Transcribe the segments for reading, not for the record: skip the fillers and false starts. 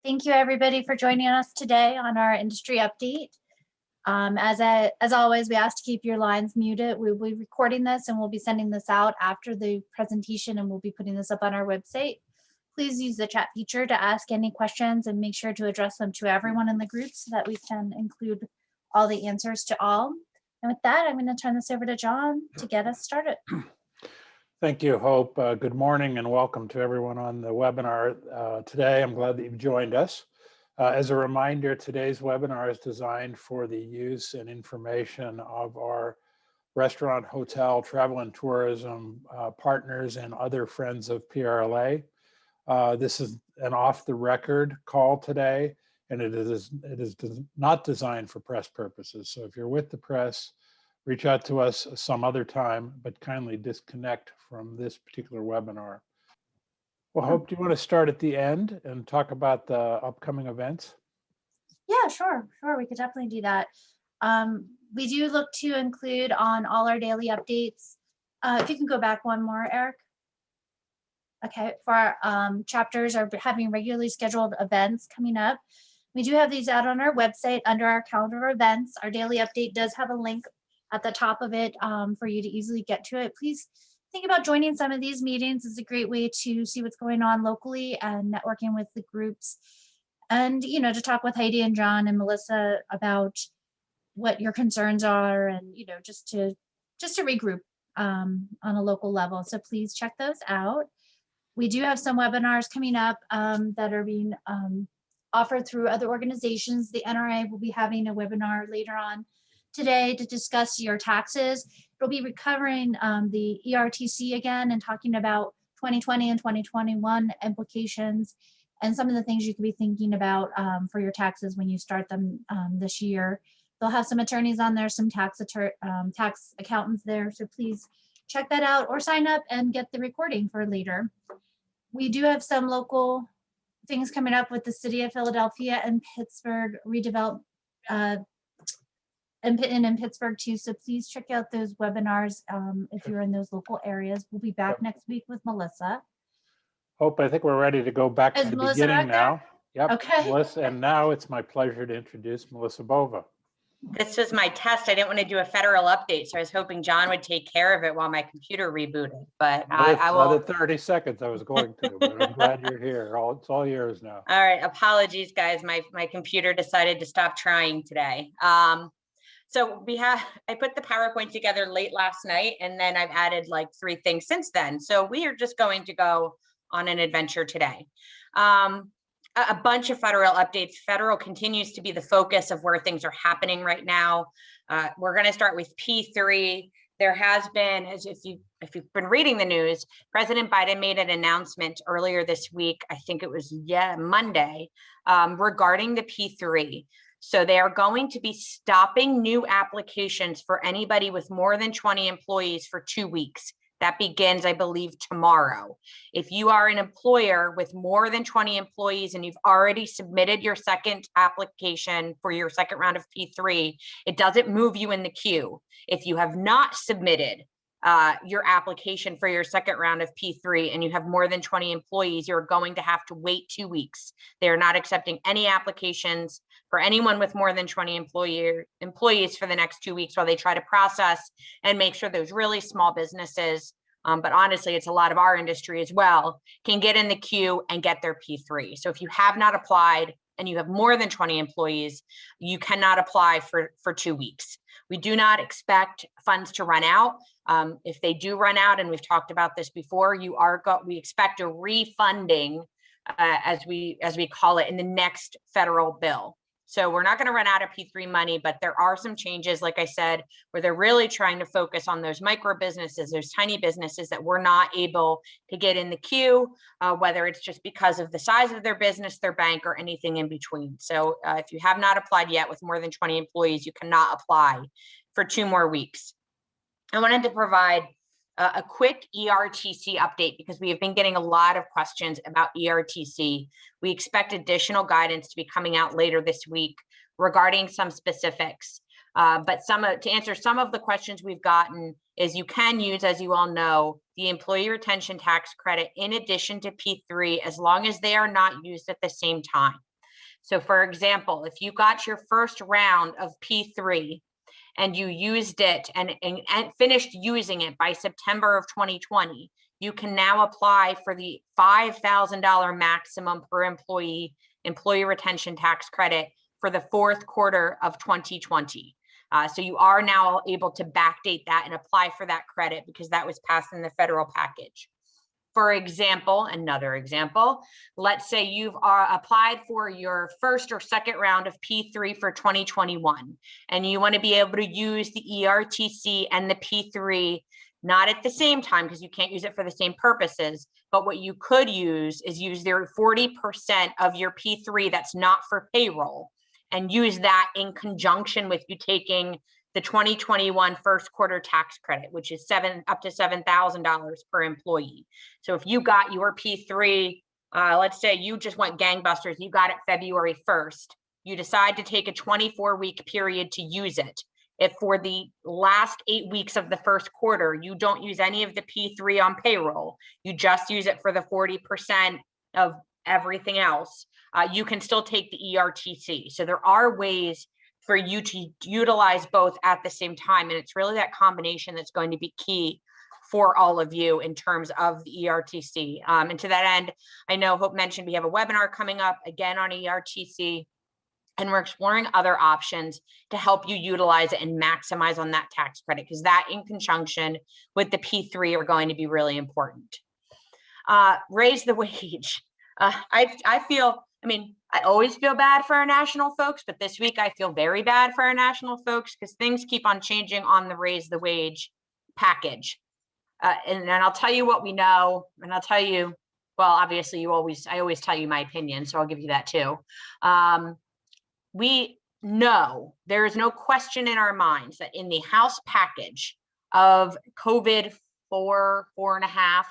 Thank you, everybody, for joining us today on our industry update. As always, we ask to keep your lines muted. We'll be recording this and we'll be sending this out after the presentation, and we'll be putting this up on our website. Please use the chat feature to ask any questions and make sure to address them to everyone in the group so that we can include all the answers to all. And with that, I'm going to turn this over to John to get us started. Thank you, Hope. Good morning and welcome to everyone on the webinar today. I'm glad that you've joined us. As a reminder, today's webinar is designed for the use and information of our restaurant, hotel, travel and tourism partners and other friends of PRLA. This is an off-the-record call today, and it is not designed for press purposes. So if you're with the press, reach out to us some other time, but kindly disconnect from this particular webinar. Well, Hope, do you want to start at the end and talk about the upcoming events? Yeah, sure. We could definitely do that. We do look to include on all our daily updates. If you can go back one more, Eric. Okay, for our chapters are having regularly scheduled events coming up. We do have these out on our website under our calendar of events. Our daily update does have a link at the top of it for you to easily get to it. Please think about joining some of these meetings. It's a great way to see what's going on locally and networking with the groups, and to talk with Heidi and John and Melissa about what your concerns are, and just to regroup on a local level. So please check those out. We do have some webinars coming up that are being offered through other organizations. The NRA will be having a webinar later on today to discuss your taxes. It'll be recovering the ERTC again and talking about 2020 and 2021 implications and some of the things you could be thinking about for your taxes when you start them this year. They'll have some attorneys on there, some tax accountants there. So please check that out or sign up and get the recording for later. We do have some local things coming up with the City of Philadelphia and Pittsburgh redevelop and in Pittsburgh too. So please check out those webinars if you're in those local areas. We'll be back next week with Melissa. Hope, I think we're ready to go back to the beginning now. Yep. Okay. Melissa, and now it's my pleasure to introduce Melissa Bova. This was my test. I didn't want to do a federal update, so I was hoping John would take care of it while my computer rebooted. But I will. Another 30 seconds I was going to, but I'm glad you're here. It's all yours now. All right. Apologies, guys. My computer decided to stop trying today. So I put the PowerPoint together late last night, and then I've added like 3 things since then. So we are just going to go on an adventure today. A bunch of federal updates. Federal continues to be the focus of where things are happening right now. We're going to start with P3. There has been, as if you've been reading the news, President Biden made an announcement earlier this week. I think it was Monday, regarding the P3. So they are going to be stopping new applications for anybody with more than 20 employees for 2 weeks. That begins, I believe, tomorrow. If you are an employer with more than 20 employees and you've already submitted your second application for your second round of P3, it doesn't move you in the queue. If you have not submitted your application for your second round of P3 and you have more than 20 employees, you're going to have to wait 2 weeks. They're not accepting any applications for anyone with more than 20 employees for the next 2 weeks while they try to process and make sure those really small businesses, but honestly, it's a lot of our industry as well, can get in the queue and get their P3. So if you have not applied and you have more than 20 employees, you cannot apply for 2 weeks. We do not expect funds to run out. If they do run out, and we've talked about this before, we expect a refunding, as we call it, in the next federal bill. So we're not going to run out of P3 money, but there are some changes, like I said, where they're really trying to focus on those micro businesses, those tiny businesses that were not able to get in the queue, whether it's just because of the size of their business, their bank, or anything in between. So if you have not applied yet with more than 20 employees, you cannot apply for 2 more weeks. I wanted to provide a quick ERTC update because we have been getting a lot of questions about ERTC. We expect additional guidance to be coming out later this week regarding some specifics. But to answer some of the questions we've gotten is you can use, as you all know, the employee retention tax credit in addition to P3 as long as they are not used at the same time. So for example, if you got your first round of P3 and you used it and finished using it by September of 2020, you can now apply for the $5,000 maximum per employee retention tax credit for the fourth quarter of 2020. So you are now able to backdate that and apply for that credit because that was passed in the federal package. For example, another example, let's say you've applied for your first or second round of P3 for 2021, and you want to be able to use the ERTC and the P3 not at the same time because you can't use it for the same purposes, but what you could use is use their 40% of your P3 that's not for payroll and use that in conjunction with you taking the 2021 first quarter tax credit, which is up to $7,000 per employee. So if you got your P3, let's say you just went gangbusters, you got it February 1st, you decide to take a 24-week period to use it. If for the last 8 weeks of the first quarter, you don't use any of the P3 on payroll, you just use it for the 40% of everything else, you can still take the ERTC. So there are ways for you to utilize both at the same time. And it's really that combination that's going to be key for all of you in terms of the ERTC. And to that end, I know Hope mentioned we have a webinar coming up again on ERTC, and we're exploring other options to help you utilize it and maximize on that tax credit, because that in conjunction with the P3 are going to be really important. Raise the wage. I always feel bad for our national folks, but this week I feel very bad for our national folks because things keep on changing on the raise the wage package. And then I'll tell you what we know, and I'll tell you, well, obviously I always tell you my opinion, so I'll give you that too. We know there is no question in our minds that in the House package of COVID 4.5,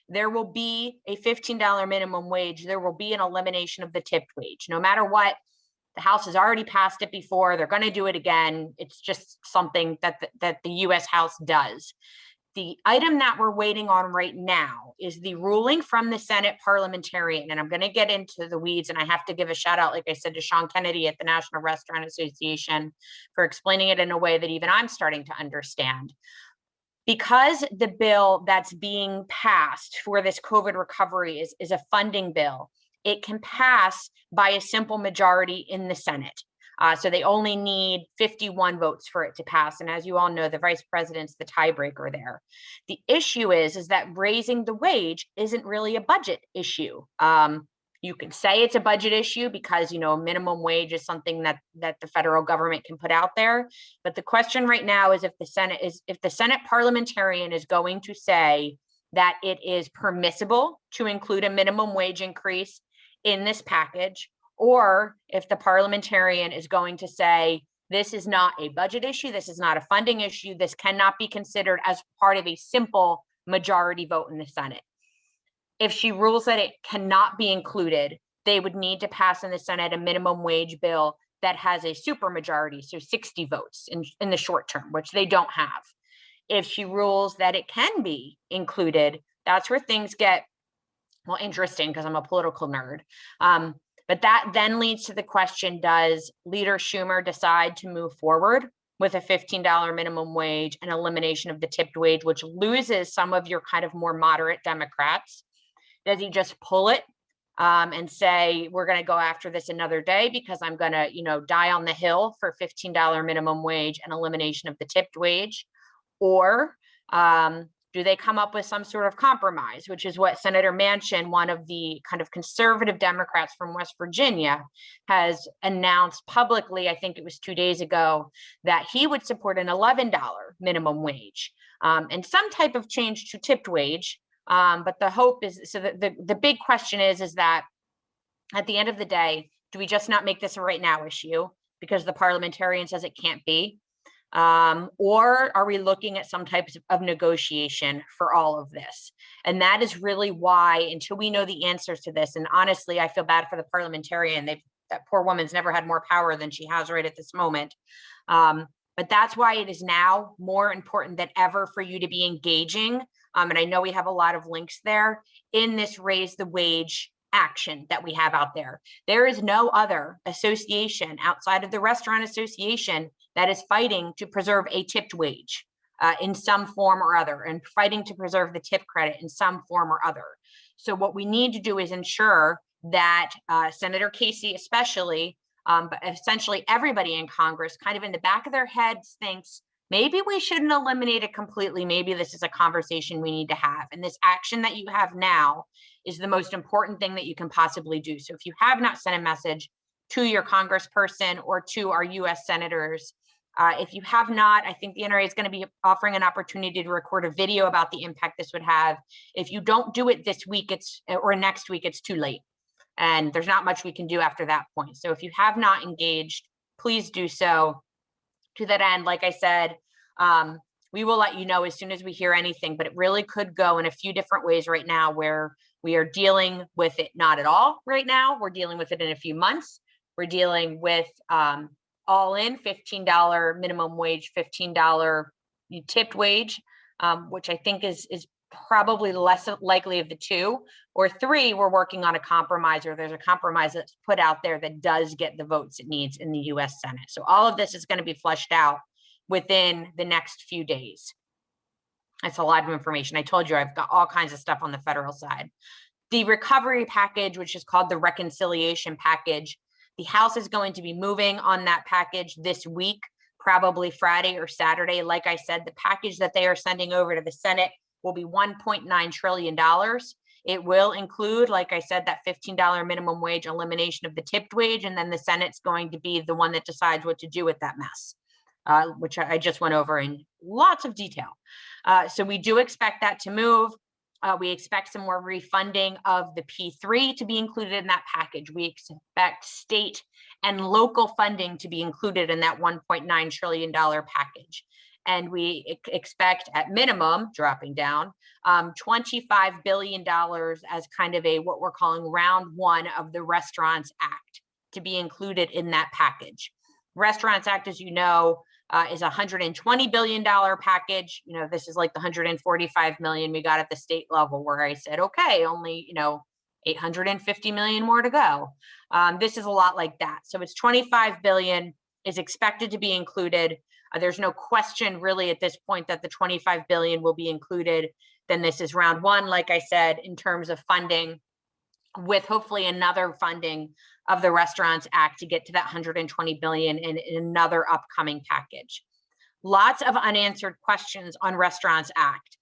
there will be a $15 minimum wage. There will be an elimination of the tipped wage. No matter what, the House has already passed it before. They're going to do it again. It's just something that the U.S. House does. The item that we're waiting on right now is the ruling from the Senate parliamentarian. And I'm going to get into the weeds, and I have to give a shout out, like I said, to Sean Kennedy at the National Restaurant Association for explaining it in a way that even I'm starting to understand. Because the bill that's being passed for this COVID recovery is a funding bill, it can pass by a simple majority in the Senate. So they only need 51 votes for it to pass. And as you all know, the vice president's the tiebreaker there. The issue is that raising the wage isn't really a budget issue. You can say it's a budget issue because, minimum wage is something that the federal government can put out there. But the question right now is if the Senate parliamentarian is going to say that it is permissible to include a minimum wage increase in this package, or if the parliamentarian is going to say, this is not a budget issue, this is not a funding issue, this cannot be considered as part of a simple majority vote in the Senate. If she rules that it cannot be included, they would need to pass in the Senate a minimum wage bill that has a supermajority, so 60 votes in the short term, which they don't have. If she rules that it can be included, that's where things get, well, interesting, because I'm a political nerd. But that then leads to the question, does Leader Schumer decide to move forward with a $15 minimum wage and elimination of the tipped wage, which loses some of your kind of more moderate Democrats? Does he just pull it and say, we're going to go after this another day because I'm going to, die on the Hill for $15 minimum wage and elimination of the tipped wage? Or do they come up with some sort of compromise, which is what Senator Manchin, one of the kind of conservative Democrats from West Virginia, has announced publicly, I think it was 2 days ago, that he would support an $11 minimum wage and some type of change to tipped wage. But the hope is, so the big question is that at the end of the day, do we just not make this a right now issue because the parliamentarian says it can't be? Or are we looking at some types of negotiation for all of this? And that is really why, until we know the answers to this, and honestly, I feel bad for the parliamentarian. That poor woman's never had more power than she has right at this moment. But that's why it is now more important than ever for you to be engaging. And I know we have a lot of links there in this raise the wage action that we have out there. There is no other association outside of the Restaurant Association that is fighting to preserve a tipped wage in some form or other, and fighting to preserve the tip credit in some form or other. So what we need to do is ensure that Senator Casey especially, but essentially everybody in Congress, kind of in the back of their heads thinks, maybe we shouldn't eliminate it completely. Maybe this is a conversation we need to have. And this action that you have now is the most important thing that you can possibly do. So if you have not sent a message to your congressperson or to our US senators, if you have not, I think the NRA is going to be offering an opportunity to record a video about the impact this would have. If you don't do it this week, or next week, it's too late. And there's not much we can do after that point. So if you have not engaged, please do so. To that end, like I said, we will let you know as soon as we hear anything, but it really could go in a few different ways right now, where we are dealing with it not at all right now. We're dealing with it in a few months. We're dealing with all in $15 minimum wage, $15 tipped wage, which I think is probably less likely of the two. Or three, we're working on a compromise, or there's a compromise that's put out there that does get the votes it needs in the US Senate. So all of this is going to be fleshed out within the next few days. That's a lot of information. I told you I've got all kinds of stuff on the federal side. The recovery package, which is called the reconciliation package, the House is going to be moving on that package this week, probably Friday or Saturday. Like I said, the package that they are sending over to the Senate will be $1.9 trillion. It will include, like I said, that $15 minimum wage, elimination of the tipped wage, and then the Senate's going to be the one that decides what to do with that mess, which I just went over in lots of detail. So we do expect that to move. We expect some more refunding of the P3 to be included in that package. We expect state and local funding to be included in that $1.9 trillion package. And we expect, at minimum, dropping down, $25 billion as kind of what we're calling round one of the Restaurants Act to be included in that package. Restaurants Act, as you know, is a $120 billion package. You know, this is like the $145 million we got at the state level, where I said, okay, only, $850 million more to go. This is a lot like that. So it's $25 billion is expected to be included. There's no question really at this point that the $25 billion will be included. Then this is round one, like I said, in terms of funding, with hopefully another funding of the Restaurants Act to get to that $120 billion in another upcoming package. Lots of unanswered questions on Restaurants Act.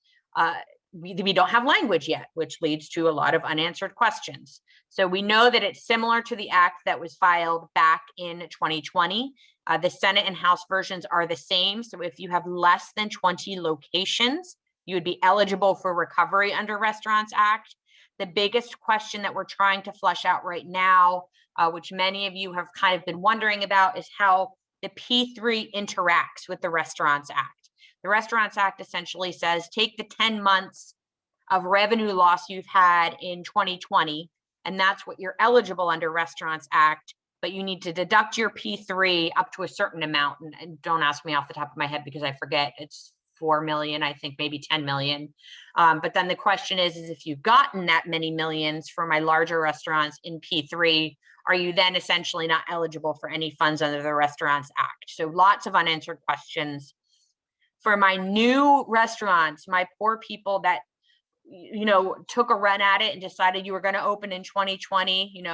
We don't have language yet, which leads to a lot of unanswered questions. So we know that it's similar to the act that was filed back in 2020. The Senate and House versions are the same. So if you have less than 20 locations, you would be eligible for recovery under Restaurants Act. The biggest question that we're trying to flesh out right now, which many of you have kind of been wondering about, is how the P3 interacts with the Restaurants Act. The Restaurants Act essentially says, take the 10 months of revenue loss you've had in 2020, and that's what you're eligible under Restaurants Act, but you need to deduct your P3 up to a certain amount. And don't ask me off the top of my head because I forget. It's 4 million, I think maybe 10 million. But then the question is if you've gotten that many millions for my larger restaurants in P3, are you then essentially not eligible for any funds under the Restaurants Act? So lots of unanswered questions. For my new restaurants, my poor people that, took a run at it and decided you were going to open in 2020,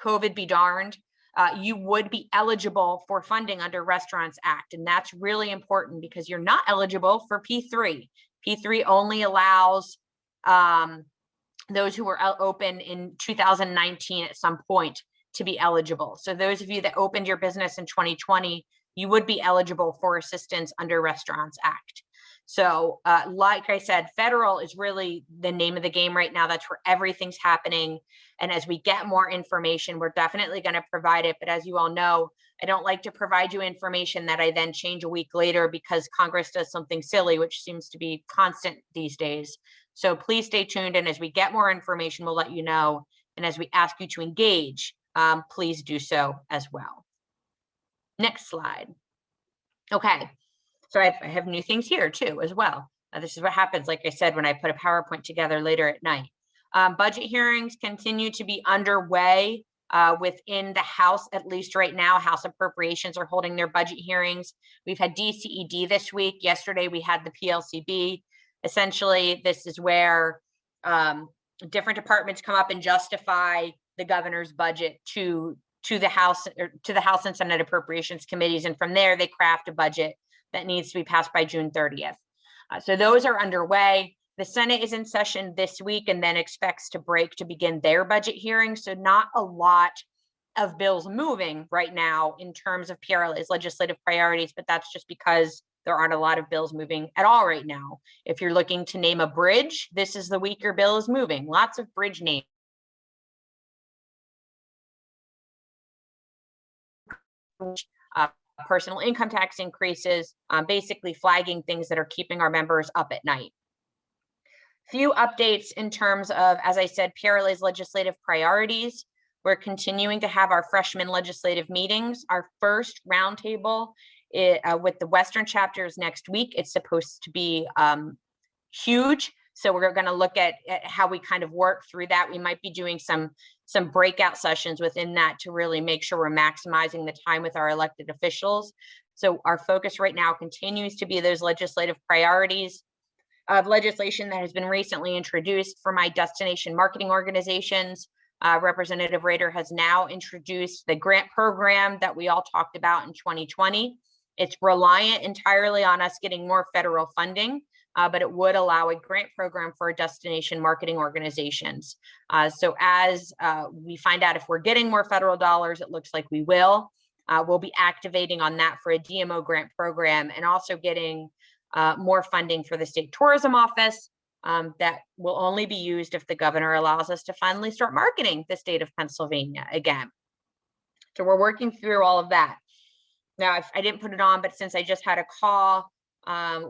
COVID be darned, you would be eligible for funding under Restaurants Act. And that's really important because you're not eligible for P3. P3 only allows those who were open in 2019 at some point to be eligible. So those of you that opened your business in 2020, you would be eligible for assistance under Restaurants Act. So like I said, federal is really the name of the game right now. That's where everything's happening. And as we get more information, we're definitely going to provide it. But as you all know, I don't like to provide you information that I then change a week later because Congress does something silly, which seems to be constant these days. So please stay tuned. And as we get more information, we'll let you know. And as we ask you to engage, please do so as well. Next slide. Okay. So I have new things here too, as well. This is what happens, like I said, when I put a PowerPoint together later at night. Budget hearings continue to be underway within the House, at least right now. House Appropriations are holding their budget hearings. We've had DCED this week. Yesterday, we had the PLCB. Essentially, this is where different departments come up and justify the governor's budget to the House and Senate Appropriations Committees. And from there, they craft a budget that needs to be passed by June 30th. So those are underway. The Senate is in session this week and then expects to break to begin their budget hearings. So not a lot of bills moving right now in terms of PRLA's legislative priorities, but that's just because there aren't a lot of bills moving at all right now. If you're looking to name a bridge, this is the week your bill is moving. Lots of bridge names. Personal income tax increases, basically flagging things that are keeping our members up at night. Few updates in terms of, as I said, PRLA's legislative priorities. We're continuing to have our freshman legislative meetings. Our first roundtable with the Western chapters next week. It's supposed to be huge. So we're going to look at how we kind of work through that. We might be doing some breakout sessions within that to really make sure we're maximizing the time with our elected officials. So our focus right now continues to be those legislative priorities of legislation that has been recently introduced for my destination marketing organizations. Representative Rader has now introduced the grant program that we all talked about in 2020. It's reliant entirely on us getting more federal funding, but it would allow a grant program for destination marketing organizations. So as we find out if we're getting more federal dollars, it looks like we will. We'll be activating on that for a DMO grant program and also getting more funding for the state tourism office that will only be used if the governor allows us to finally start marketing the state of Pennsylvania again. So we're working through all of that. Now, I didn't put it on, but since I just had a call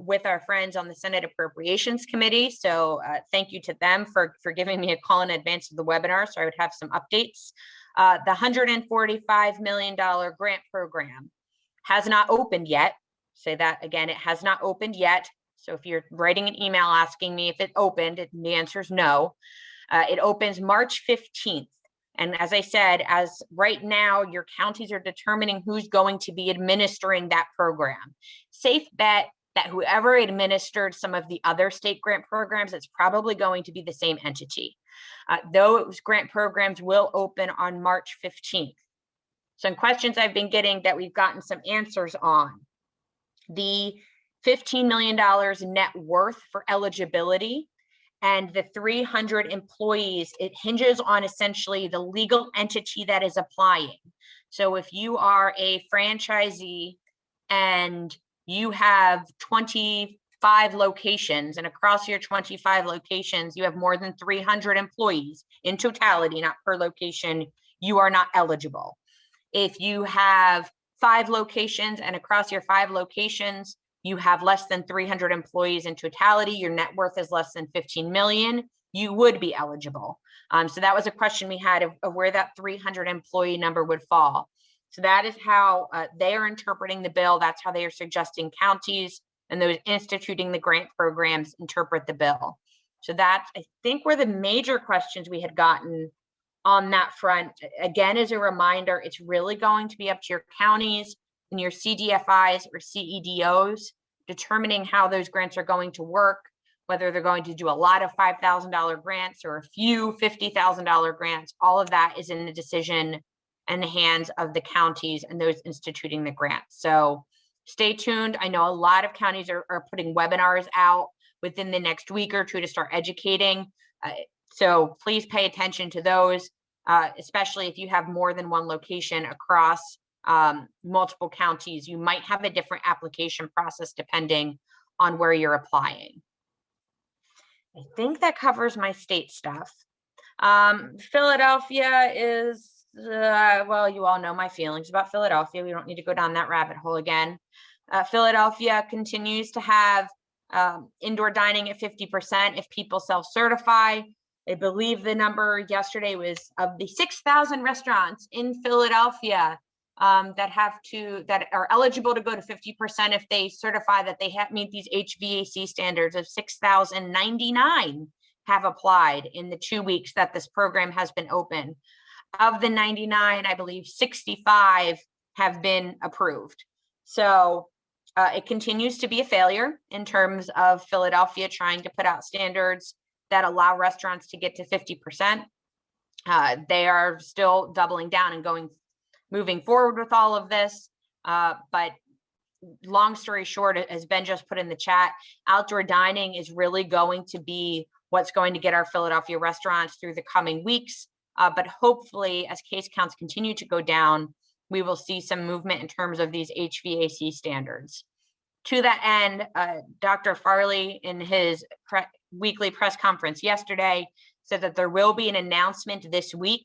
with our friends on the Senate Appropriations Committee, so thank you to them for giving me a call in advance of the webinar, so I would have some updates. The $145 million grant program has not opened yet. Say that again, it has not opened yet. So if you're writing an email asking me if it opened, the answer is no. It opens March 15th. And as I said, as right now, your counties are determining who's going to be administering that program. Safe bet that whoever administered some of the other state grant programs, it's probably going to be the same entity. Those grant programs will open on March 15th. Some questions I've been getting that we've gotten some answers on. The $15 million net worth for eligibility and the 300 employees, it hinges on essentially the legal entity that is applying. So if you are a franchisee and you have 25 locations, and across your 25 locations, you have more than 300 employees in totality, not per location, you are not eligible. If you have 5 locations and across your 5 locations, you have less than 300 employees in totality, your net worth is less than 15 million, you would be eligible. So that was a question we had of where that 300 employee number would fall. So that is how they are interpreting the bill. That's how they are suggesting counties and those instituting the grant programs interpret the bill. So that's, I think, were the major questions we had gotten on that front. Again, as a reminder, it's really going to be up to your counties and your CDFIs or CEDOs, determining how those grants are going to work, whether they're going to do a lot of $5,000 grants or a few $50,000 grants. All of that is in the decision and the hands of the counties and those instituting the grants. So stay tuned. I know a lot of counties are putting webinars out within the next week or two to start educating. So please pay attention to those, especially if you have more than one location across multiple counties. You might have a different application process depending on where you're applying. I think that covers my state stuff. Philadelphia is, well, you all know my feelings about Philadelphia. We don't need to go down that rabbit hole again. Philadelphia continues to have indoor dining at 50% if people self-certify. I believe the number yesterday was of the 6,000 restaurants in Philadelphia that are eligible to go to 50% if they certify that they meet these HVAC standards of 6,099 have applied in the 2 weeks that this program has been open. Of the 99, I believe 65 have been approved. So it continues to be a failure in terms of Philadelphia trying to put out standards that allow restaurants to get to 50%. They are still doubling down and moving forward with all of this. But long story short, as Ben just put in the chat, outdoor dining is really going to be what's going to get our Philadelphia restaurants through the coming weeks. But hopefully, as case counts continue to go down, we will see some movement in terms of these HVAC standards. To that end, Dr. Farley, in his weekly press conference yesterday, said that there will be an announcement this week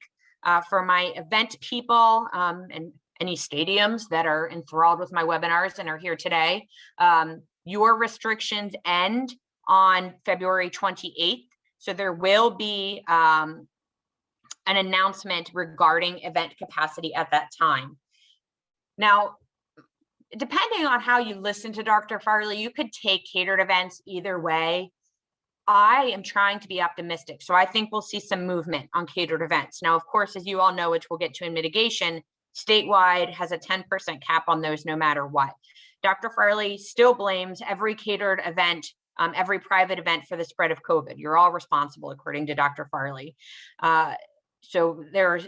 for my event people and any stadiums that are enthralled with my webinars and are here today. Your restrictions end on February 28th. So there will be an announcement regarding event capacity at that time. Now, depending on how you listen to Dr. Farley, you could take catered events either way. I am trying to be optimistic. So I think we'll see some movement on catered events. Now, of course, as you all know, which we'll get to in mitigation, statewide has a 10% cap on those no matter what. Dr. Farley still blames every catered event, every private event for the spread of COVID. You're all responsible, according to Dr. Farley. So there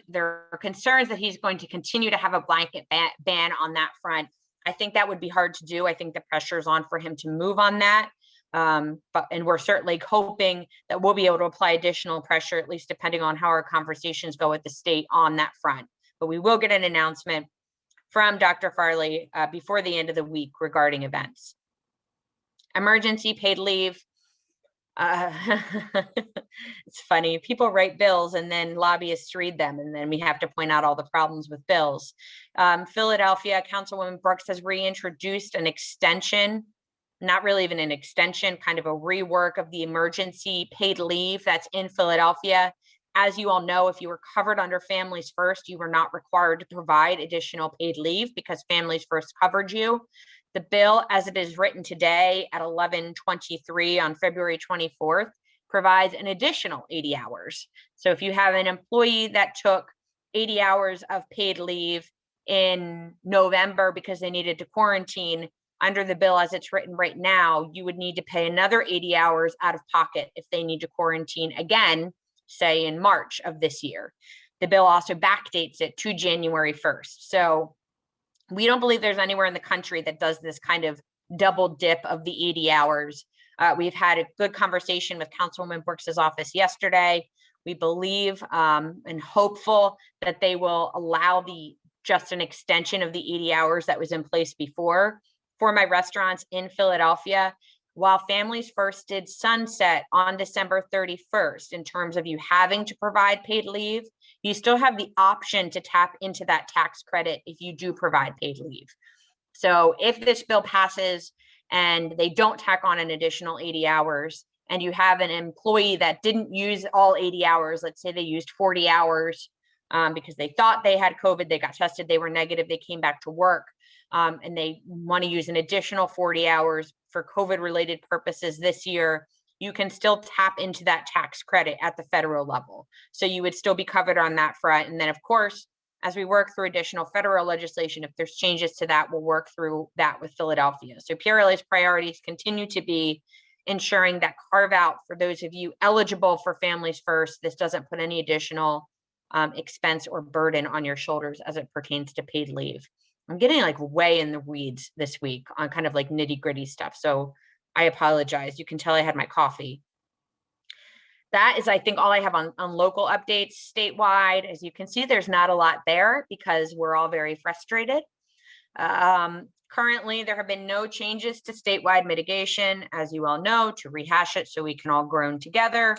are concerns that he's going to continue to have a blanket ban on that front. I think that would be hard to do. I think the pressure is on for him to move on that. And we're certainly hoping that we'll be able to apply additional pressure, at least depending on how our conversations go with the state on that front. But we will get an announcement from Dr. Farley before the end of the week regarding events. Emergency paid leave. It's funny, people write bills and then lobbyists read them, and then we have to point out all the problems with bills. Philadelphia, Councilwoman Brooks has reintroduced an extension, not really even an extension, kind of a rework of the emergency paid leave that's in Philadelphia. As you all know, if you were covered under Families First, you were not required to provide additional paid leave because Families First covered you. The bill, as it is written today at 11:23 on February 24th, provides an additional 80 hours. So if you have an employee that took 80 hours of paid leave in November because they needed to quarantine, under the bill as it's written right now, you would need to pay another 80 hours out of pocket if they need to quarantine again, say in March of this year. The bill also backdates it to January 1st. So we don't believe there's anywhere in the country that does this kind of double dip of the 80 hours. We've had a good conversation with Councilwoman Brooks's office yesterday. We believe and hopeful that they will allow just an extension of the 80 hours that was in place before for my restaurants in Philadelphia. While Families First did sunset on December 31st in terms of you having to provide paid leave, you still have the option to tap into that tax credit if you do provide paid leave. So if this bill passes and they don't tack on an additional 80 hours and you have an employee that didn't use all 80 hours, let's say they used 40 hours because they thought they had COVID, they got tested, they were negative, they came back to work, and they want to use an additional 40 hours for COVID-related purposes this year, you can still tap into that tax credit at the federal level. So you would still be covered on that front. And then, of course, as we work through additional federal legislation, if there's changes to that, we'll work through that with Philadelphia. So PRLA's priorities continue to be ensuring that carve out for those of you eligible for Families First, this doesn't put any additional expense or burden on your shoulders as it pertains to paid leave. I'm getting like way in the weeds this week on kind of like nitty gritty stuff. So I apologize. You can tell I had my coffee. That is, I think, all I have on local updates statewide. As you can see, there's not a lot there because we're all very frustrated. Currently, there have been no changes to statewide mitigation, as you all know, to rehash it so we can all groan together.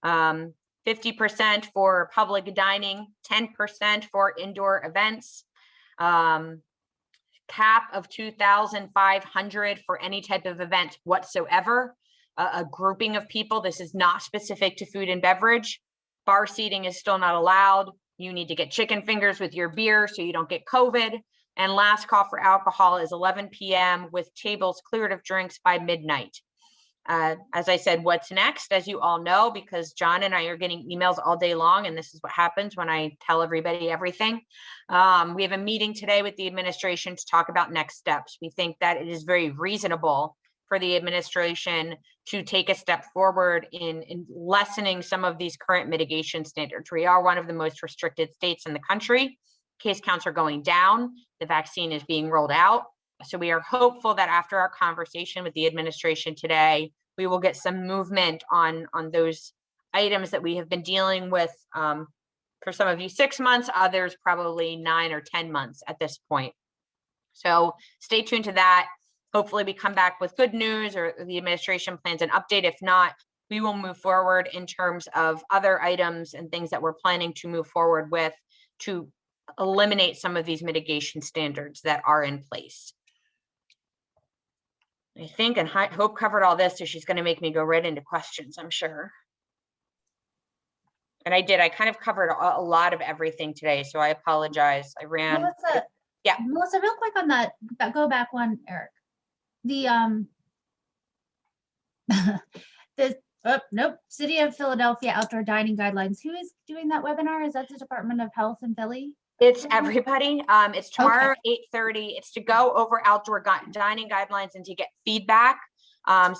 50% for public dining, 10% for indoor events. Cap of 2,500 for any type of event whatsoever. A grouping of people. This is not specific to food and beverage. Bar seating is still not allowed. You need to get chicken fingers with your beer so you don't get COVID. And last call for alcohol is 11 p.m. with tables cleared of drinks by midnight. As I said, what's next, as you all know, because John and I are getting emails all day long, and this is what happens when I tell everybody everything. We have a meeting today with the administration to talk about next steps. We think that it is very reasonable for the administration to take a step forward in lessening some of these current mitigation standards. We are one of the most restricted states in the country. Case counts are going down. The vaccine is being rolled out. So we are hopeful that after our conversation with the administration today, we will get some movement on those items that we have been dealing with for some of you 6 months, others probably 9 or 10 months at this point. So stay tuned to that. Hopefully we come back with good news, or the administration plans an update. If not, we will move forward in terms of other items and things that we're planning to move forward with to eliminate some of these mitigation standards that are in place. I think and Hope covered all this, so she's going to make me go right into questions, I'm sure. And I did. I kind of covered a lot of everything today, so I apologize. I ran. Melissa, Yeah. Melissa, real quick on that, go back one, Eric. The nope, City of Philadelphia outdoor dining guidelines. Who is doing that webinar? Is that the Department of Health in Philly? It's everybody. It's tomorrow, 8:30. It's to go over outdoor dining guidelines and to get feedback.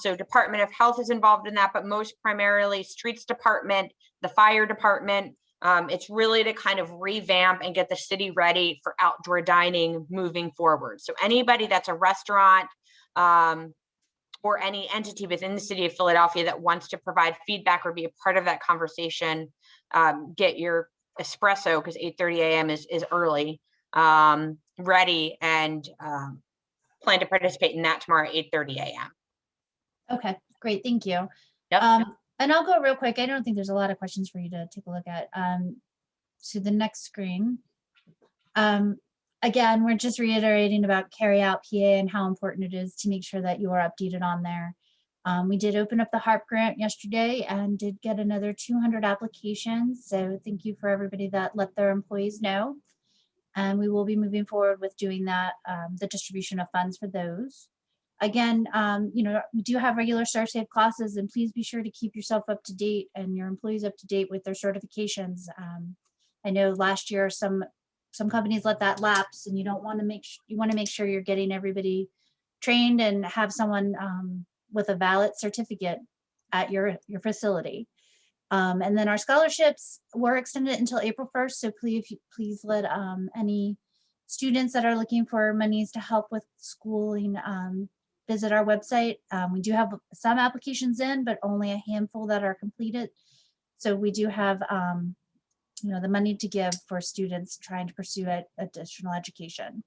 So Department of Health is involved in that, but most primarily Streets Department, the Fire Department. It's really to kind of revamp and get the city ready for outdoor dining moving forward. So anybody that's a restaurant or any entity within the city of Philadelphia that wants to provide feedback or be a part of that conversation, get your espresso, because 8:30 a.m. is early, ready, and plan to participate in that tomorrow at 8:30 a.m. Okay, great, thank you. Yep. And I'll go real quick. I don't think there's a lot of questions for you to take a look at. To the next screen. Again, we're just reiterating about carry out PA and how important it is to make sure that you are updated on there. We did open up the HARP grant yesterday and did get another 200 applications. So thank you for everybody that let their employees know. And we will be moving forward with doing that, the distribution of funds for those. Again, you know, we do have regular StarSafe classes, and please be sure to keep yourself up to date and your employees up to date with their certifications. I know last year some companies let that lapse, and you don't want to you want to make sure you're getting everybody trained and have someone with a valid certificate at your facility. And then our scholarships were extended until April 1st. So please let any students that are looking for monies to help with schooling visit our website. We do have some applications in, but only a handful that are completed. So we do have you know, the money to give for students trying to pursue additional education.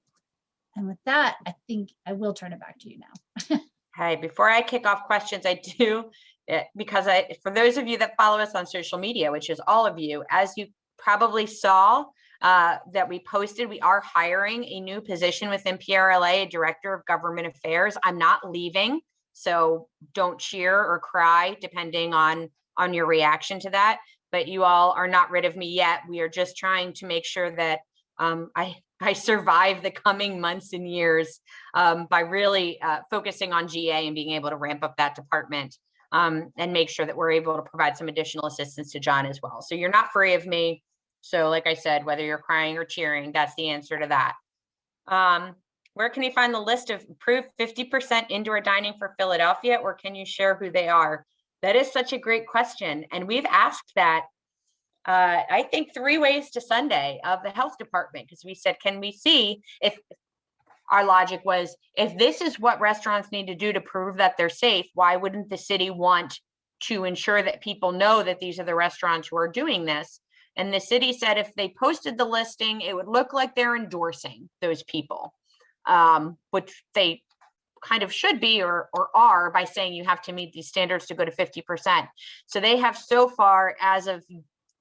And with that, I think I will turn it back to you now. Okay, before I kick off questions, I do, because for those of you that follow us on social media, which is all of you, as you probably saw that we posted, we are hiring a new position within PRLA, a Director of Government Affairs. I'm not leaving, so don't cheer or cry depending on your reaction to that. But you all are not rid of me yet. We are just trying to make sure that I survive the coming months and years by really focusing on GA and being able to ramp up that department and make sure that we're able to provide some additional assistance to John as well. So you're not free of me. So like I said, whether you're crying or cheering, that's the answer to that. Where can you find the list of approved 50% indoor dining for Philadelphia, or can you share who they are? That is such a great question. And we've asked that, I think 3 ways to Sunday of the health department, because we said, can we see if our logic was, if this is what restaurants need to do to prove that they're safe, why wouldn't the city want to ensure that people know that these are the restaurants who are doing this? And the city said if they posted the listing, it would look like they're endorsing those people, which they kind of should be or are by saying you have to meet these standards to go to 50%. So they have so far, as of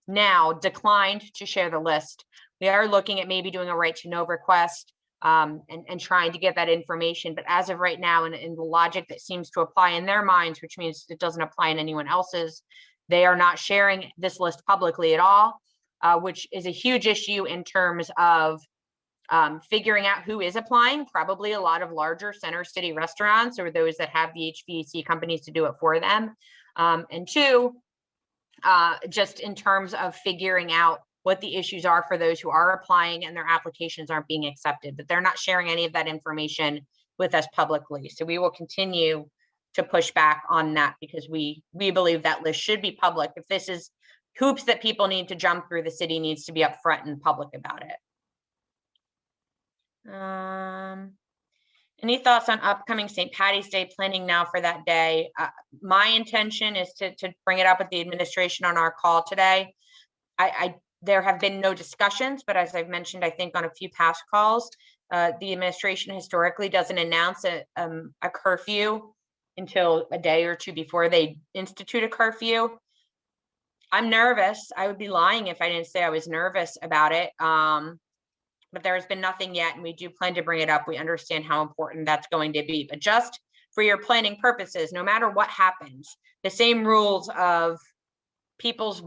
now, declined to share the list. We are looking at maybe doing a right to know request and trying to get that information. But as of right now, and in the logic that seems to apply in their minds, which means it doesn't apply in anyone else's, they are not sharing this list publicly at all, which is a huge issue in terms of figuring out who is applying, probably a lot of larger center city restaurants or those that have the HVAC companies to do it for them. And two, just in terms of figuring out what the issues are for those who are applying and their applications aren't being accepted, but they're not sharing any of that information with us publicly. So we will continue to push back on that because we believe that list should be public. If this is hoops that people need to jump through, the city needs to be upfront and public about it. Any thoughts on upcoming St. Patty's Day planning now for that day? My intention is to bring it up with the administration on our call today. There have been no discussions, but as I've mentioned, I think on a few past calls, the administration historically doesn't announce a curfew until a day or two before they institute a curfew. I'm nervous. I would be lying if I didn't say I was nervous about it. But there has been nothing yet, and we do plan to bring it up. We understand how important that's going to be. But just for your planning purposes, no matter what happens, the same rules of people's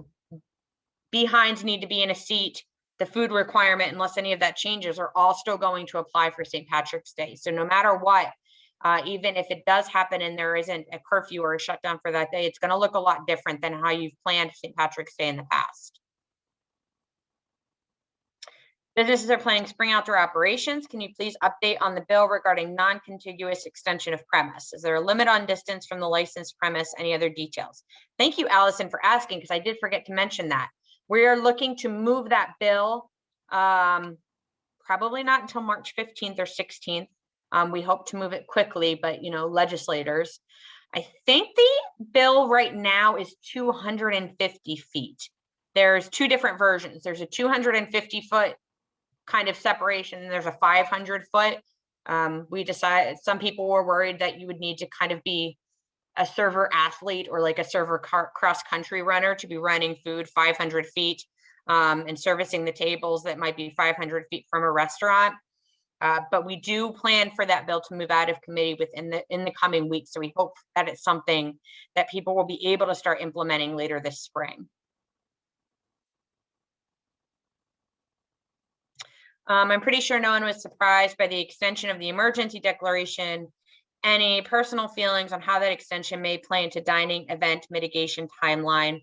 behinds need to be in a seat, the food requirement, unless any of that changes, are all still going to apply for St. Patrick's Day. So no matter what, even if it does happen and there isn't a curfew or a shutdown for that day, it's going to look a lot different than how you've planned St. Patrick's Day in the past. Businesses are planning spring outdoor operations. Can you please update on the bill regarding non-contiguous extension of premise? Is there a limit on distance from the licensed premise? Any other details? Thank you, Allison, for asking, because I did forget to mention that. We are looking to move that bill, probably not until March 15th or 16th. We hope to move it quickly, but legislators. I think the bill right now is 250 feet. There's two different versions. There's a 250-foot kind of separation, and there's a 500-foot. We decided, some people were worried that you would need to kind of be a server athlete or like a server cross-country runner to be running food 500 feet and servicing the tables that might be 500 feet from a restaurant. But we do plan for that bill to move out of committee in the coming weeks. So we hope that it's something that people will be able to start implementing later this spring. I'm pretty sure no one was surprised by the extension of the emergency declaration. Any personal feelings on how that extension may play into dining event mitigation timeline?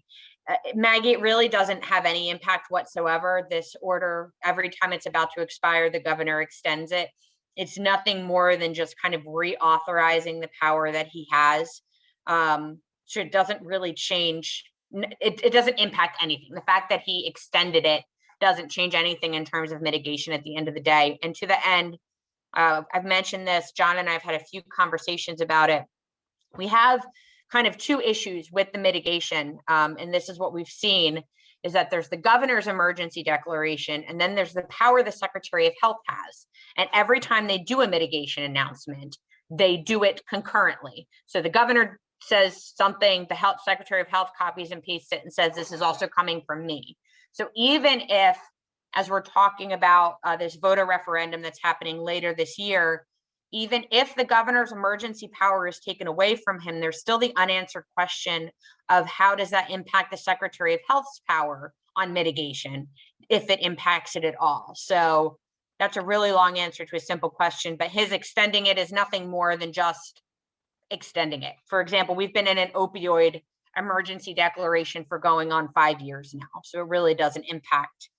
Maggie, it really doesn't have any impact whatsoever. This order, every time it's about to expire, the governor extends it. It's nothing more than just kind of reauthorizing the power that he has. So it doesn't really change. It doesn't impact anything. The fact that he extended it doesn't change anything in terms of mitigation at the end of the day. And to the end, I've mentioned this, John and I have had a few conversations about it. We have kind of two issues with the mitigation. And this is what we've seen, is that there's the governor's emergency declaration, and then there's the power the Secretary of Health has. And every time they do a mitigation announcement, they do it concurrently. So the governor says something, the Secretary of Health copies and pastes it and says, this is also coming from me. So even if, as we're talking about this voter referendum that's happening later this year, even if the governor's emergency power is taken away from him, there's still the unanswered question of how does that impact the Secretary of Health's power on mitigation, if it impacts it at all. So that's a really long answer to a simple question, but his extending it is nothing more than just extending it. For example, we've been in an opioid emergency declaration for going on 5 years now. So it really doesn't impact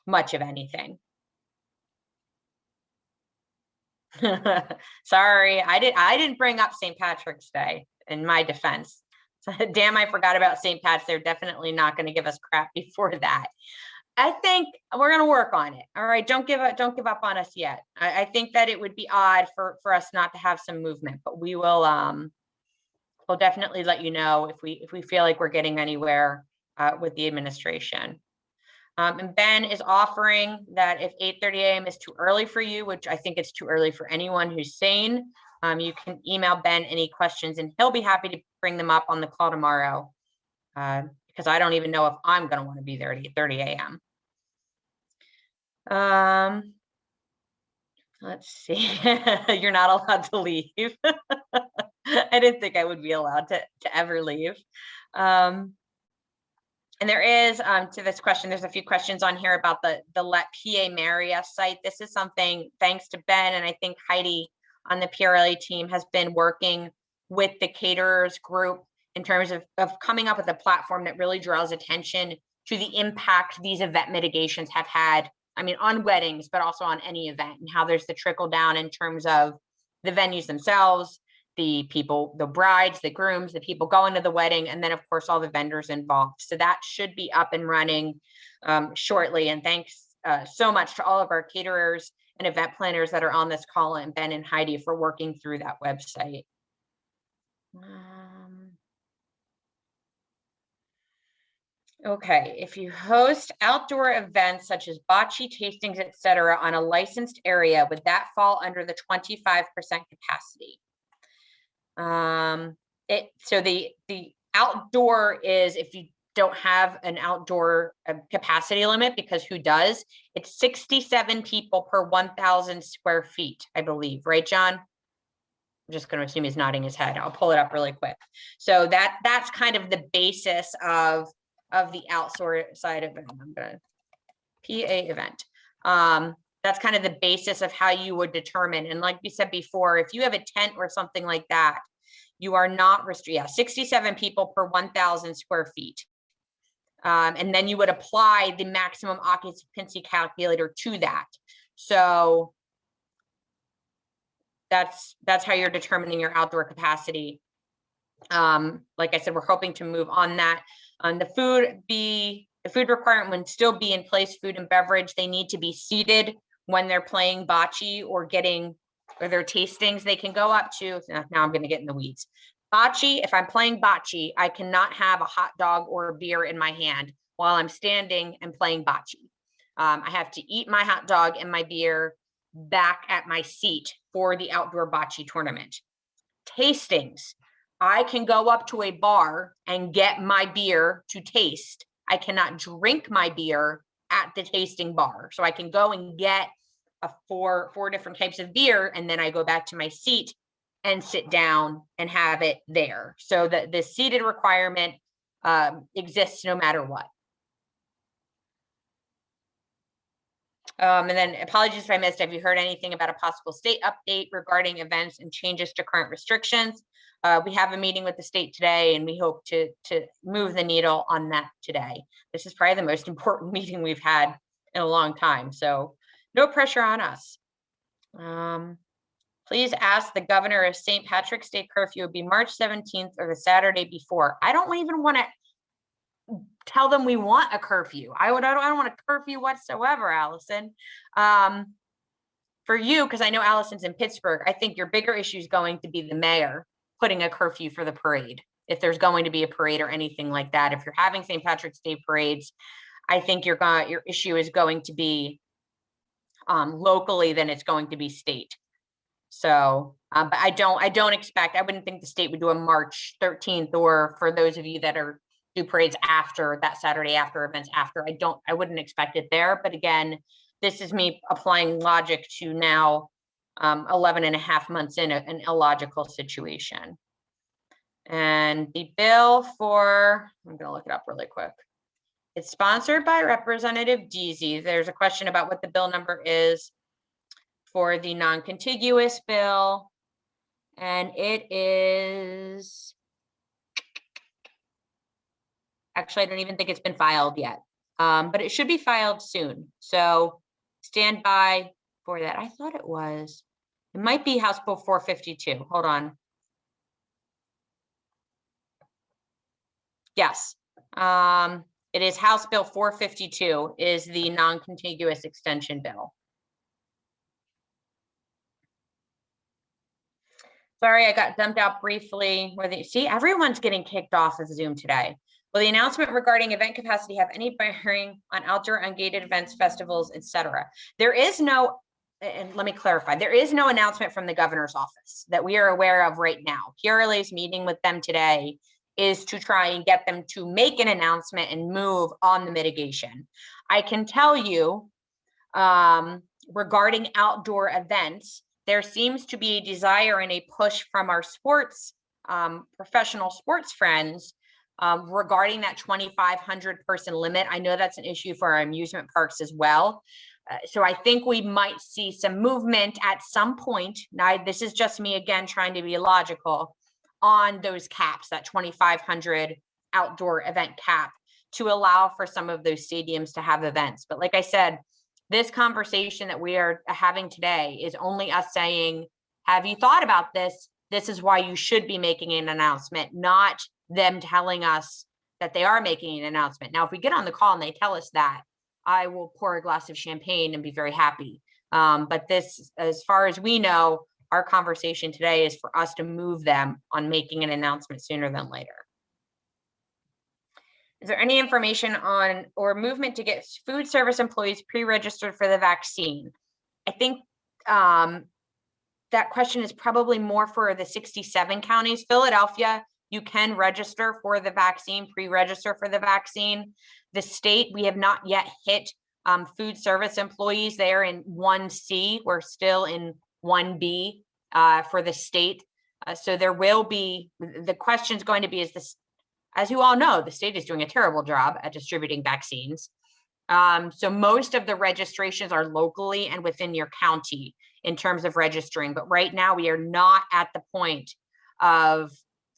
much of anything. Sorry, I didn't bring up St. Patrick's Day in my defense. Damn, I forgot about St. Pat's. They're definitely not going to give us crap before that. I think we're going to work on it. All right, don't give up on us yet. I think that it would be odd for us not to have some movement, but we will we'll definitely let you know if we feel like we're getting anywhere with the administration. And Ben is offering that if 8:30 a.m. is too early for you, which I think it's too early for anyone who's sane, you can email Ben any questions and he'll be happy to bring them up on the call tomorrow, because I don't even know if I'm going to want to be there at 8:30 a.m. Let's see. You're not allowed to leave. I didn't think I would be allowed to ever leave. And there is, to this question, there's a few questions on here about the Let PA Maria site. This is something, thanks to Ben and I think Heidi on the PRLA team has been working with the caterers group in terms of coming up with a platform that really draws attention to the impact these event mitigations have had, I mean, on weddings, but also on any event, and how there's the trickle down in terms of the venues themselves, the people, the brides, the grooms, the people going to the wedding, and then of course all the vendors involved. So that should be up and running shortly. And thanks so much to all of our caterers and event planners that are on this call, and Ben and Heidi for working through that website. Okay, if you host outdoor events such as bocce tastings, etc., on a licensed area, would that fall under the 25% capacity? So the outdoor is, if you don't have an outdoor capacity limit, because who does? It's 67 people per 1,000 square feet, I believe, right, John? I'm just going to assume he's nodding his head. I'll pull it up really quick. So that's kind of the basis of the outdoor side event. I'm going to PA event. That's kind of the basis of how you would determine. And like we said before, if you have a tent or something like that, you are not restricted. Yeah, 67 people per 1,000 square feet. And then you would apply the maximum occupancy calculator to that. So that's how you're determining your outdoor capacity. Like I said, we're hoping to move on that. The food requirement would still be in place. Food and beverage, they need to be seated when they're playing bocce or their tastings. They can go up to, now I'm going to get in the weeds. Bocce, if I'm playing bocce, I cannot have a hot dog or a beer in my hand while I'm standing and playing bocce. I have to eat my hot dog and my beer back at my seat for the outdoor bocce tournament. Tastings, I can go up to a bar and get my beer to taste. I cannot drink my beer at the tasting bar. So I can go and get four different types of beer, and then I go back to my seat and sit down and have it there. So the seated requirement exists no matter what. And then apologies if I missed, have you heard anything about a possible state update regarding events and changes to current restrictions? We have a meeting with the state today, and we hope to move the needle on that today. This is probably the most important meeting we've had in a long time, so no pressure on us. Please ask the governor if St. Patrick's Day curfew would be March 17th or the Saturday before. I don't even want to tell them we want a curfew. I don't want a curfew whatsoever, Allison. For you, because I know Allison's in Pittsburgh, I think your bigger issue is going to be the mayor putting a curfew for the parade. If there's going to be a parade or anything like that, if you're having St. Patrick's Day parades, I think your issue is going to be locally, then it's going to be state. So, but I wouldn't think the state would do a March 13th, or for those of you that do parades after that Saturday, after events after, I wouldn't expect it there. But again, this is me applying logic to now 11 and a half months in an illogical situation. And the bill for, I'm going to look it up really quick. It's sponsored by Representative Deasy. There's a question about what the bill number is for the non-contiguous bill. And it is, actually, I don't even think it's been filed yet, but it should be filed soon. So stand by for that. I thought it might be House Bill 452. Hold on. Yes. It is House Bill 452 is the non-contiguous extension bill. Sorry, I got dumped out briefly. See, everyone's getting kicked off of Zoom today. Will the announcement regarding event capacity have any bearing on outdoor ungated events, festivals, etc.? There is no, and let me clarify, there is no announcement from the governor's office that we are aware of right now. PRLA's meeting with them today is to try and get them to make an announcement and move on the mitigation. I can tell you regarding outdoor events, there seems to be a desire and a push from our sports, professional sports friends regarding that 2,500 person limit. I know that's an issue for our amusement parks as well. So I think we might see some movement at some point. Now, this is just me again trying to be logical on those caps, that 2,500 outdoor event cap, to allow for some of those stadiums to have events. But like I said, this conversation that we are having today is only us saying, have you thought about this? This is why you should be making an announcement, not them telling us that they are making an announcement. Now, if we get on the call and they tell us that, I will pour a glass of champagne and be very happy. But this, as far as we know, our conversation today is for us to move them on making an announcement sooner than later. Is there any information on or movement to get food service employees pre-registered for the vaccine? I think that question is probably more for the 67 counties. Philadelphia, you can register for the vaccine, pre-register for the vaccine. The state, we have not yet hit food service employees. They are in 1C. We're still in 1B for the state. So there will be, the question is going to be, is this, as you all know, the state is doing a terrible job at distributing vaccines. So most of the registrations are locally and within your county in terms of registering. But right now we are not at the point of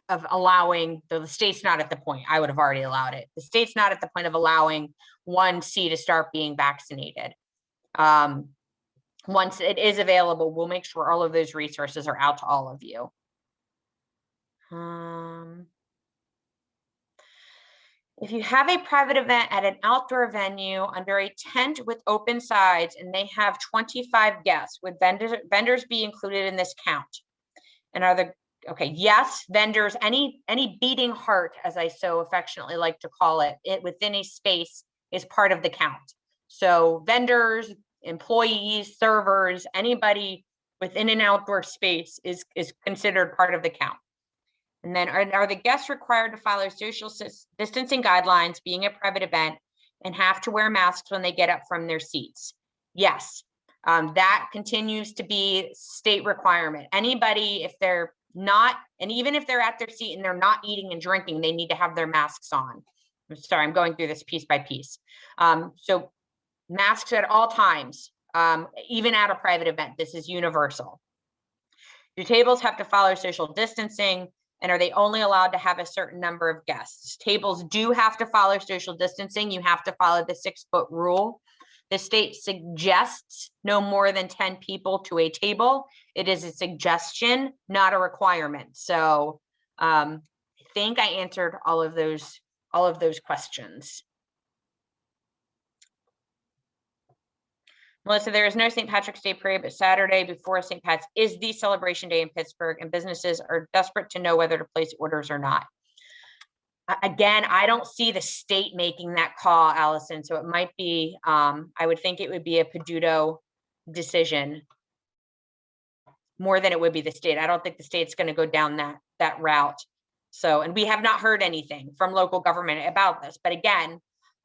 allowing, the state's not at the point, I would have already allowed it. The state's not at the point of allowing 1C to start being vaccinated. Once it is available, we'll make sure all of those resources are out to all of you. If you have a private event at an outdoor venue under a tent with open sides and they have 25 guests, would vendors be included in this count? And are the, okay, yes, vendors, any beating heart, as I so affectionately like to call it, within a space is part of the count. So vendors, employees, servers, anybody within an outdoor space is considered part of the count. And then are the guests required to follow social distancing guidelines being a private event and have to wear masks when they get up from their seats? Yes, that continues to be state requirement. Anybody, if they're not, and even if they're at their seat and they're not eating and drinking, they need to have their masks on. I'm sorry, I'm going through this piece by piece. So masks at all times, even at a private event, this is universal. Your tables have to follow social distancing. And are they only allowed to have a certain number of guests? Tables do have to follow social distancing. You have to follow the 6-foot rule. The state suggests no more than 10 people to a table. It is a suggestion, not a requirement. So I think I answered all of those questions. Melissa, there is no St. Patrick's Day parade, but Saturday before St. Pat's is the celebration day in Pittsburgh, and businesses are desperate to know whether to place orders or not. Again, I don't see the state making that call, Allison, so it might be, I would think it would be a Peduto decision more than it would be the state. I don't think the state's going to go down that route. So, and we have not heard anything from local government about this. But again,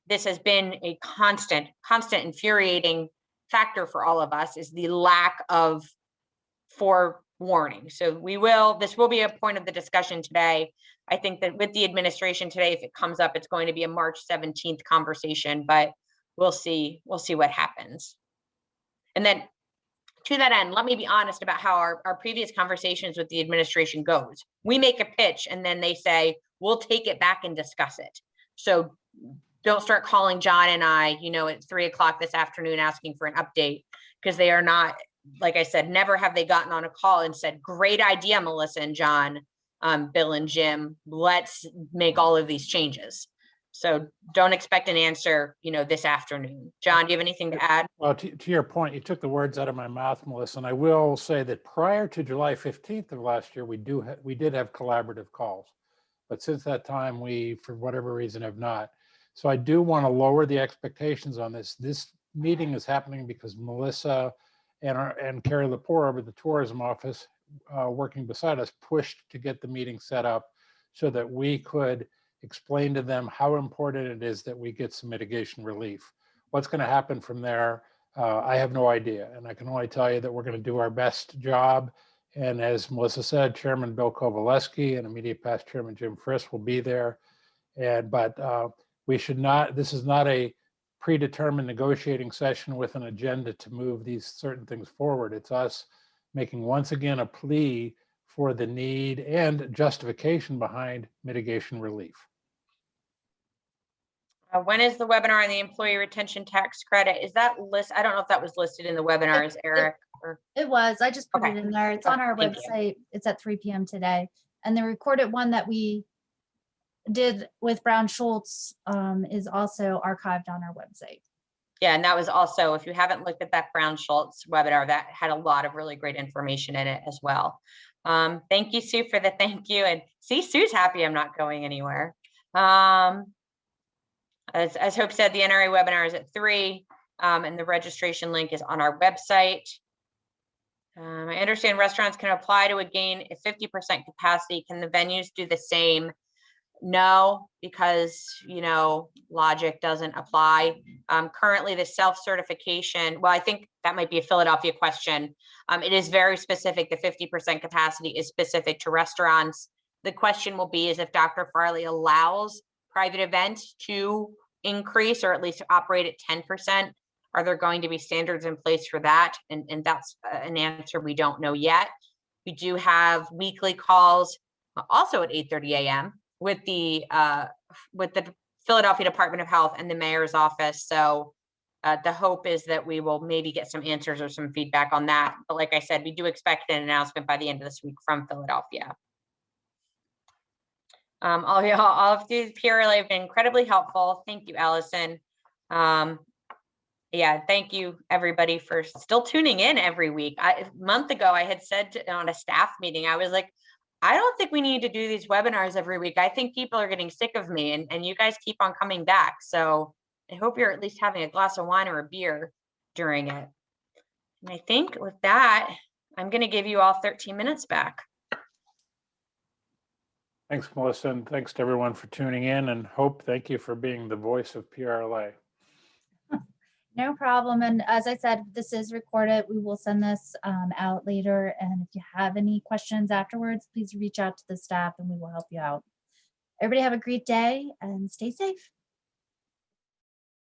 this has been a constant infuriating factor for all of us, is the lack of forewarning. So this will be a point of the discussion today. I think that with the administration today, if it comes up, it's going to be a March 17th conversation, but we'll see what happens. And then to that end, let me be honest about how our previous conversations with the administration goes. We make a pitch and then they say, we'll take it back and discuss it. So don't start calling John and I, at 3 o'clock this afternoon asking for an update, because they are not, like I said, never have they gotten on a call and said, great idea, Melissa and John, Bill and Jim, let's make all of these changes. So don't expect an answer, this afternoon. John, do you have anything to add? Well, to your point, you took the words out of my mouth, Melissa, and I will say that prior to July 15th of last year, we did have collaborative calls, but since that time, we, for whatever reason, have not. So I do want to lower the expectations on this. This meeting is happening because Melissa and Carrie Lepore over the tourism office, working beside us, pushed to get the meeting set up so that we could explain to them how important it is that we get some mitigation relief. What's going to happen from there, I have no idea. And I can only tell you that we're going to do our best job. And as Melissa said, Chairman Bill Kowaleski and immediate past Chairman Jim Friss will be there. But we should not, this is not a predetermined negotiating session with an agenda to move these certain things forward. It's us making once again a plea for the need and justification behind mitigation relief. When is the webinar on the employee retention tax credit? Is that list? I don't know if that was listed in the webinars, Eric. It was, I just put Okay. it in there. It's on our Thank you. website. It's at 3 p.m. today. And the recorded one that we did with Brown Schultz is also archived on our website. Yeah, and that was also, if you haven't looked at that Brown Schultz webinar, that had a lot of really great information in it as well. Thank you, Sue, for the thank you. And see, Sue's happy I'm not going anywhere. As Hope said, the NRA webinar is at 3, and the registration link is on our website. I understand restaurants can apply to a gain at 50% capacity. Can the venues do the same? No, because, you know, logic doesn't apply. Currently, the self-certification, well, I think that might be a Philadelphia question. It is very specific. The 50% capacity is specific to restaurants. The question will be is if Dr. Farley allows private events to increase or at least operate at 10%, are there going to be standards in place for that? And that's an answer we don't know yet. We do have weekly calls also at 8:30 a.m. with the Philadelphia Department of Health and the mayor's office. So the hope is that we will maybe get some answers or some feedback on that. But like I said, we do expect an announcement by the end of this week from Philadelphia. All of the PRLA have been incredibly helpful. Thank you, Allison. Yeah, thank you everybody for still tuning in every week. A month ago, I had said on a staff meeting, I was like, I don't think we need to do these webinars every week. I think people are getting sick of me and you guys keep on coming back. So I hope you're at least having a glass of wine or a beer during it. And I think with that, I'm going to give you all 13 minutes back. Thanks, Melissa, and thanks to everyone for tuning in. And Hope, thank you for being the voice of PRLA. No problem. And as I said, this is recorded. We will send this out later. And if you have any questions afterwards, please reach out to the staff and we will help you out. Everybody have a great day and stay safe.